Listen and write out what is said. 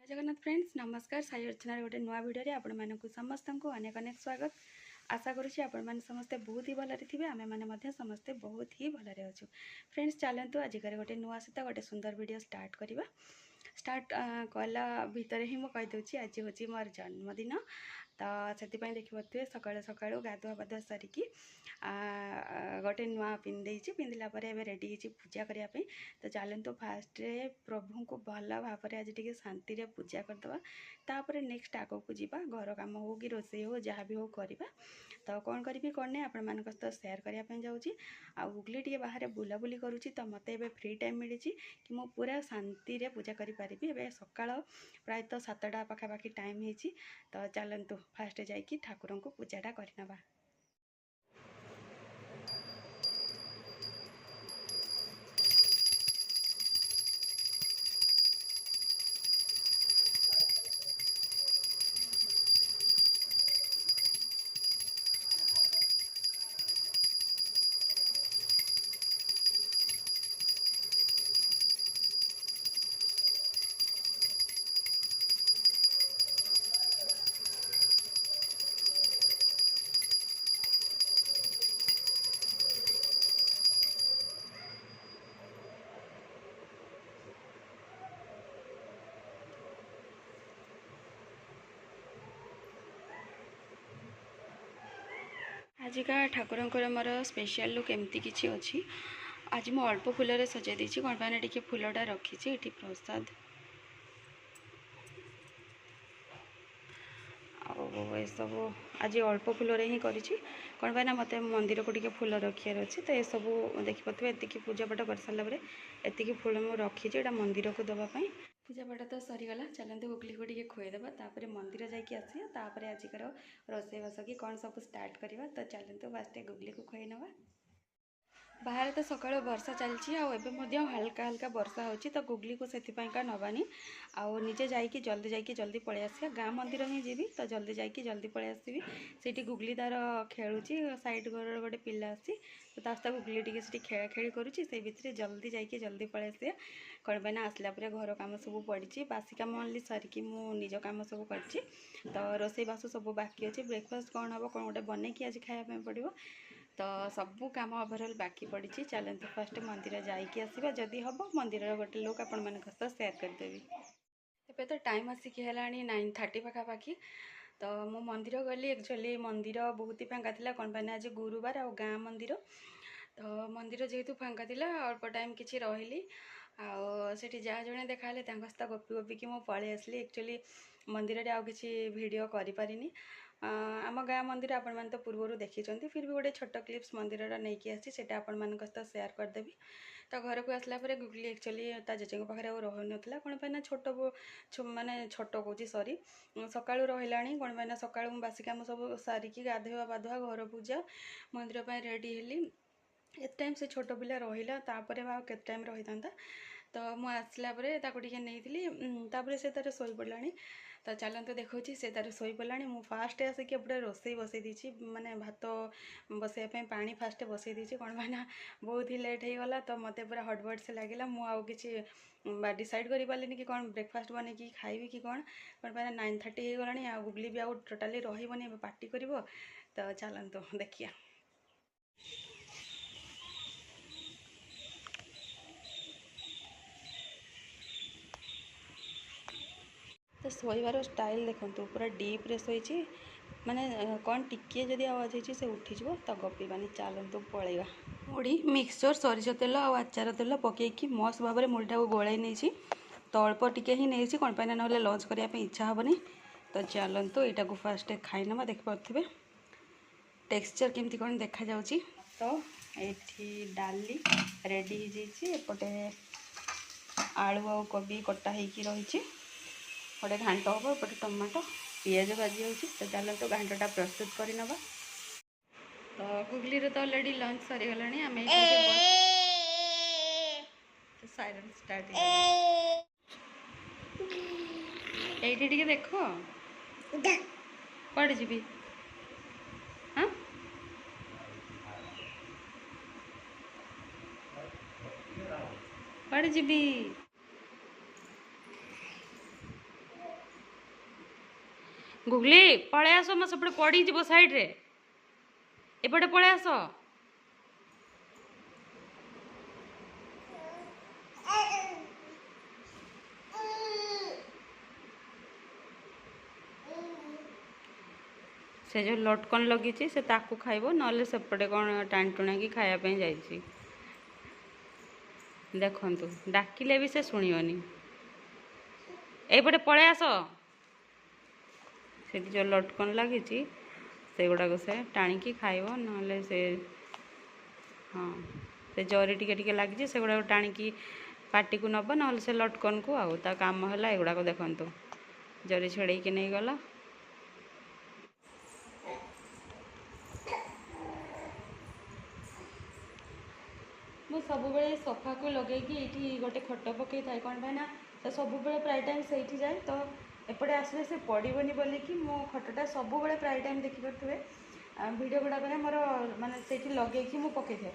Jagannath friends नमस्कार साई अर्चना गोटे नुआ भिडियो आपण मानक समस्त को अनेक अनेक स्वागत। आशा करुँच आपण मैंने समस्ते बहुत ही भलरे थे आम मैंने समस्ते बहुत ही भलरे अच्छु। फ्रेंड्स चलतु आजिकार गोटे नुआ सहित गोटे सुंदर वीडियो स्टार्ट करवा। स्टार्ट कला भितर ही मुझे कहीदे आज हूँ मोर जन्मदिन तो से देखिए सकालू सकालू गाधुआ पाधुआ सारिकी गोटे नुआ पिंधला रेडी पूजा करने। तो चलतु फास्ट प्रभु को भल भाव आज टे शांति रे पूजा करदे तापर नेक्स्ट आग को जीवा घर कम हो कि रोसे हो जहाँ भी हो करवा। तो कौन करी कौन नहीं आपण मान सहित सेयार करने जाऊँगी। आ गुगली टे बाहर बुलाबुली करुँची तो मत ए फ्री टाइम मिली कि मु पूरा शांति रे पूजा करी ए सकाळ प्रायतः 7टा पाखापाखि टाइम होती। तो चलतु फास्ट जाकि ठाकुर को पूजाटा करनवा। आजिका ठाकुर मोर स्पेशल लुक एमती किसी अच्छी। आज मु अल्प फूल सजाई देती कौन पाने टे फूलटा रखी ये प्रसाद सब आज अल्प फूल ही करी कौन पाना मत मंदिर को टे फूल रखार अच्छे। तो ये सब देखिपे एति पूजा पाठ कर सारापर एति फूल मुझे रखी मंदिर को दवापाई। पूजा पाठ तो सरीगला चलते गुगली को टे खुएदेवा तापर मंदिर जाकि आसिया तापर आजिकार रोसईबास कि कौन सब स्टार्ट करवा। तो चलते फास्ट गुगली को खुए नवा। बाहर तो सकाळ वर्षा चलती आबे हल्का हल्का वर्षा होची। तो गुगली को से नवानी आउ निजे जाकि जल्दी पलि आसिया गाँ मंदिर ही जीवी। तो जल्दी जाकि जल्दी पलि आसबि से गुगली तार खेलुची साइड घर गोटे पिला आसी तो गुगली टी से खेला खेली करुँची से भितर जल्दी जाकि जल्दी पलि आसिया कौन पाना आसला घर कम सब पड़ी बासी कम ओनली सारिकी मु निज कम सब कर। तो रोसई बास सब बाकी अच्छे ब्रेकफास्ट कौन हम कौन गोटे बन कि आज खायापी पड़ो। तो सबू कम ओवरऑल बाकी पड़ी। चलते फास्ट मंदिर जाकि आसवा जदि हम मंदिर गोटे लोक आपण मान सहित सेयार करदेवी। एबे तो टाइम आसिक है 9:30 पाखापाखि। तो मु मंदिर गली एक्चुअली मंदिर बहुत ही फांका था कौन पाने आज गुरुवार आ गाँ मंदिर। तो मंदिर जेहेतु फांका था अल्प टाइम किसी रही आठी जहाँ जड़े देखा सहित गपी गपिकी मु पलि आसली। एक्चुअली मंदिर में आउ कि भिड करें आम गाँ मंदिर आपण मैंने तो पूर्व देखी फिर भी गोटे छोट क्लिप्स मंदिर नहीं आसी से आपण मान सहित सेयार करदेवी। तो घर को आसला गुगली एक्चुअली ता जेजे पाखे रही नाला कौन पाना छोट माने छोट कौच सरी सकाळू रहा कौन पाना सकाळू बासी कम सब सारिकी गाधुआ पाधुआ घर पूजा मंदिर पर रेडी हेली एत टाइम से छोट पिला रहा तापर के टाइम रही था। तो मुझे आसला टे नहीं से तार शोई पड़ा। तो चलते देखा से तार शोई पड़ा मु फास्ट आसिक एपटे रोसई बसई दी माने भात बसैया पानी फास्ट बसई दी कौन पाना बहुत ही लेट हो गला। तो मत पूरा हटबट से लगे मुझे डिसाइड कर पारे कि कौन ब्रेकफास्ट बन कि खाइबी कि कौन पाना 9:30 हो गला आ गुगली भी आउ टोटाली रही पार्टी कर। तो चलतु देखिए तो शोबार स्टाइल देखु पूरा डीप रे शोची माने कौन टिके जदि आवाज होती से उठीज तो गपीबानी। चलतु पलैया मुढ़ी मिक्सचर सरिष तेल और आचार तेल पकईकि मस्त भाव में मुढ़ीटा को गोलाई नहीं। तो अल्प टिके ही नहीं कौन पाना ना लंच करने इच्छा हेनी। तो चलतु यहाँ को फास्ट खाईना देखिपे टेक्सचर केमती कौन देखा जाउची। तो ये डाली रेडी हो जाइए एपटे आलू आ कोबी कटा होगी रही गोटे घाट हम एपटे टमाटो पियाज भाजी हो। तो चलते घाटा प्रस्तुत करना। तो गुगली तो अलरेडी लंच सरीगला आम साइरन स्टार्ट ये देख कड़े जी हाँ कड़े जी गुगली पलि आस मो सेपटे पड़ीज साइड्रे एपटे पलि आस से जो लटकन लगी से ताकू खाइब ना सेपटे कौन टाणी टुणा कि खायापी जाइए देखु डाकिले भी से शुणियोनी एपटे पलि आस से जो लटकन लगी से गुड़ाक से टाणिकी खाइब ना से हाँ से जरी टिके टिके लगी से गुड़ाक टाणिकी पाटी को नब ना से लटकन को आउ ता काम है एगुड़ाक देखु जरी छेड़े नहीं गला मु सब सोफा को लगे ये गोटे खट पकई था कौन भाई ना तो सब प्राय टाइम से जाए तो एपटे आसले से पड़ोनी बोलिकी मो खटटा सब प्राय टाइम देखिपे भिडियो गुड़ाक मोर मानते लगे पकई था।